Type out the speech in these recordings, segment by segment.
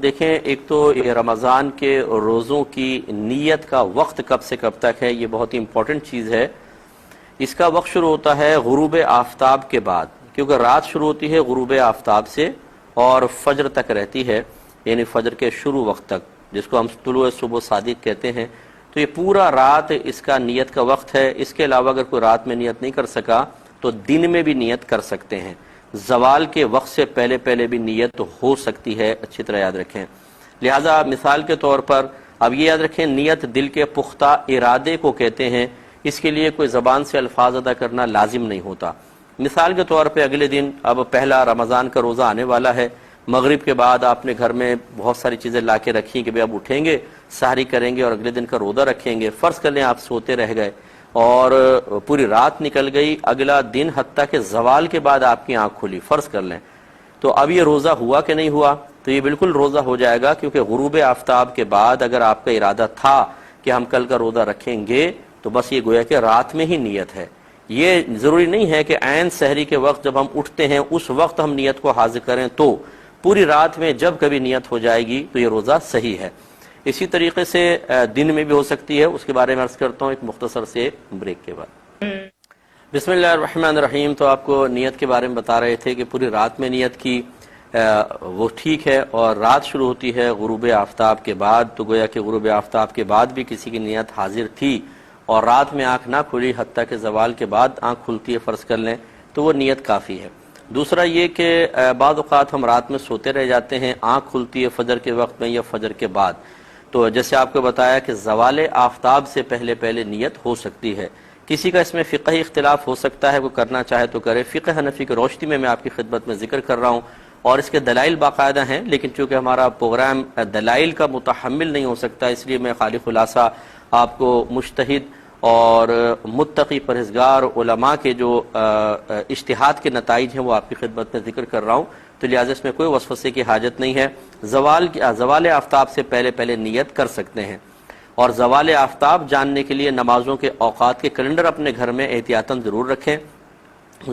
دیکھیں ایک تو رمضان کے روزوں کی نیت کا وقت کب سے کب تک ہے، یہ بہت ہی امپورٹنٹ چیز ہے۔ اس کا وقت شروع ہوتا ہے غروب آفتاب کے بعد، کیونکہ رات شروع ہوتی ہے غروب آفتاب سے اور فجر تک رہتی ہے، یعنی فجر کے شروع وقت تک، جس کو ہم طلوع صبح صادق کہتے ہیں۔ تو یہ پورا رات اس کا نیت کا وقت ہے۔ اس کے علاوہ اگر کوئی رات میں نیت نہیں کر سکا تو دن میں بھی نیت کر سکتے ہیں۔ زوال کے وقت سے پہلے پہلے بھی نیت ہو سکتی ہے، اچھی طرح یاد رکھیں۔ لہٰذا مثال کے طور پر اب یہ یاد رکھیں، نیت دل کے پختہ ارادے کو کہتے ہیں، اس کے لیے کوئی زبان سے الفاظ ادا کرنا لازم نہیں ہوتا۔ مثال کے طور پہ اگلے دن اب پہلا رمضان کا روزہ آنے والا ہے، مغرب کے بعد آپ نے گھر میں بہت ساری چیزیں لا کے رکھی کہ اب اٹھیں گے، سحری کریں گے اور اگلے دن کا روزہ رکھیں گے۔ فرض کر لیں آپ سوتے رہ گئے اور پوری رات نکل گئی، اگلا دن حتیٰ کہ زوال کے بعد آپ کی آنکھ کھلی، فرض کر لیں، تو اب یہ روزہ ہوا کہ نہیں ہوا؟ تو یہ بالکل روزہ ہو جائے گا، کیونکہ غروب آفتاب کے بعد اگر آپ کا ارادہ تھا کہ ہم کل کا روزہ رکھیں گے تو بس یہ گویا کہ رات میں ہی نیت ہے۔ یہ ضروری نہیں ہے کہ عین سحری کے وقت جب ہم اٹھتے ہیں اس وقت ہم نیت کو حاضر کریں، تو پوری رات میں جب کبھی نیت ہو جائے گی تو یہ روزہ صحیح ہے۔ اسی طریقے سے دن میں بھی ہو سکتی ہے، اس کے بارے میں عرض کرتا ہوں ایک مختصر سے بریک کے بعد۔ بسم اللہ الرحمن الرحیم۔ تو آپ کو نیت کے بارے میں بتا رہے تھے کہ پوری رات میں نیت کی وہ ٹھیک ہے، اور رات شروع ہوتی ہے غروب آفتاب کے بعد، تو گویا کہ غروب آفتاب کے بعد بھی کسی کی نیت حاضر تھی اور رات میں آنکھ نہ کھلی حتیٰ کہ زوال کے بعد آنکھ کھلتی ہے فرض کر لیں، تو وہ نیت کافی ہے۔ دوسرا یہ کہ بعض اوقات ہم رات میں سوتے رہ جاتے ہیں، آنکھ کھلتی ہے فجر کے وقت میں یا فجر کے بعد، تو جیسے آپ کو بتایا کہ زوال آفتاب سے پہلے پہلے نیت ہو سکتی ہے۔ کسی کا اس میں فقہی اختلاف ہو سکتا ہے، وہ کرنا چاہے تو کرے۔ فقہ حنفی کی روشنی میں آپ کی خدمت میں ذکر کر رہا ہوں، اور اس کے دلائل باقاعدہ ہیں، لیکن چونکہ ہمارا پروگرام دلائل کا متحمل نہیں ہو سکتا، اس لیے میں خالی خلاصہ آپ کو مجتہد اور متقی پرہیزگار علماء کے جو اجتہاد کے نتائج ہیں وہ آپ کی خدمت میں ذکر کر رہا ہوں، تو لہٰذا اس میں کوئی وسوسے کی حاجت نہیں ہے۔ زوال آفتاب سے پہلے پہلے نیت کر سکتے ہیں، اور زوال آفتاب جاننے کے لیے نمازوں کے اوقات کے کیلنڈر اپنے گھر میں احتیاطاً ضرور رکھیں۔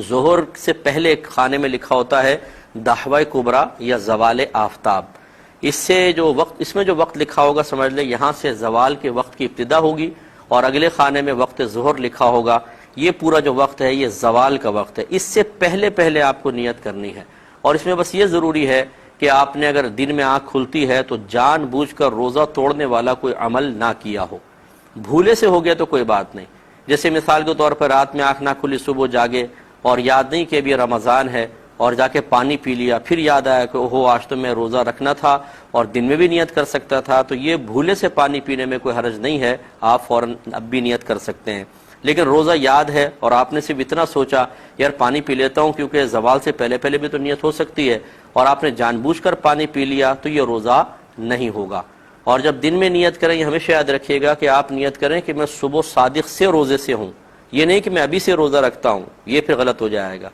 ظہر سے پہلے ایک خانے میں لکھا ہوتا ہے دحوہ کبریٰ یا زوال آفتاب، اس میں جو وقت لکھا ہوگا سمجھ لیں یہاں سے زوال کے وقت کی ابتدا ہوگی، اور اگلے خانے میں وقت ظہر لکھا ہوگا۔ یہ پورا جو وقت ہے یہ زوال کا وقت ہے، اس سے پہلے پہلے آپ کو نیت کرنی ہے۔ اور اس میں بس یہ ضروری ہے کہ آپ نے اگر دن میں آنکھ کھلتی ہے تو جان بوجھ کر روزہ توڑنے والا کوئی عمل نہ کیا ہو۔ بھولے سے ہو گیا تو کوئی بات نہیں، جیسے مثال کے طور پر رات میں آنکھ نہ کھلی، صبح جاگے اور یاد نہیں کہ ابھی رمضان ہے، اور جا کے پانی پی لیا، پھر یاد آیا کہ اوہو آج تو میں روزہ رکھنا تھا اور دن میں بھی نیت کر سکتا تھا، تو یہ بھولے سے پانی پینے میں کوئی حرج نہیں ہے، آپ فوراً اب بھی نیت کر سکتے ہیں۔ لیکن روزہ یاد ہے اور آپ نے صرف اتنا سوچا یار پانی پی لیتا ہوں کیونکہ زوال سے پہلے پہلے بھی تو نیت ہو سکتی ہے، اور آپ نے جان بوجھ کر پانی پی لیا، تو یہ روزہ نہیں ہوگا۔ اور جب دن میں نیت کریں، یہ ہمیشہ یاد رکھیے گا کہ آپ نیت کریں کہ میں صبح صادق سے روزے سے ہوں، یہ نہیں کہ میں ابھی سے روزہ رکھتا ہوں، یہ پھر غلط ہو جائے گا۔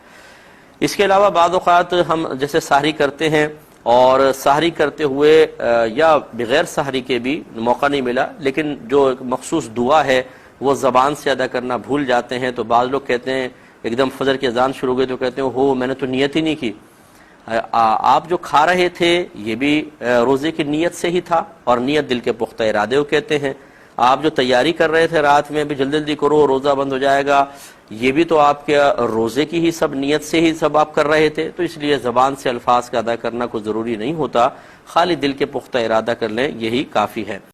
اس کے علاوہ بعض اوقات ہم جیسے سحری کرتے ہیں، اور سحری کرتے ہوئے یا بغیر سحری کے بھی موقع نہیں ملا، لیکن جو مخصوص دعا ہے وہ زبان سے ادا کرنا بھول جاتے ہیں، تو بعض لوگ کہتے ہیں ایک دم فجر کی اذان شروع ہو گئی تو کہتے ہیں ہو میں نے تو نیت ہی نہیں کی۔ آپ جو کھا رہے تھے یہ بھی روزے کی نیت سے ہی تھا، اور نیت دل کے پختہ ارادے کو کہتے ہیں۔ آپ جو تیاری کر رہے تھے رات میں بھی جلدی جلدی کرو روزہ بند ہو جائے گا، یہ بھی تو آپ کے روزے کی ہی سب نیت سے ہی سب آپ کر رہے تھے، تو اس لیے زبان سے الفاظ کا ادا کرنا کوئی ضروری نہیں ہوتا، خالی دل کے پختہ ارادہ کر لیں یہی کافی ہے۔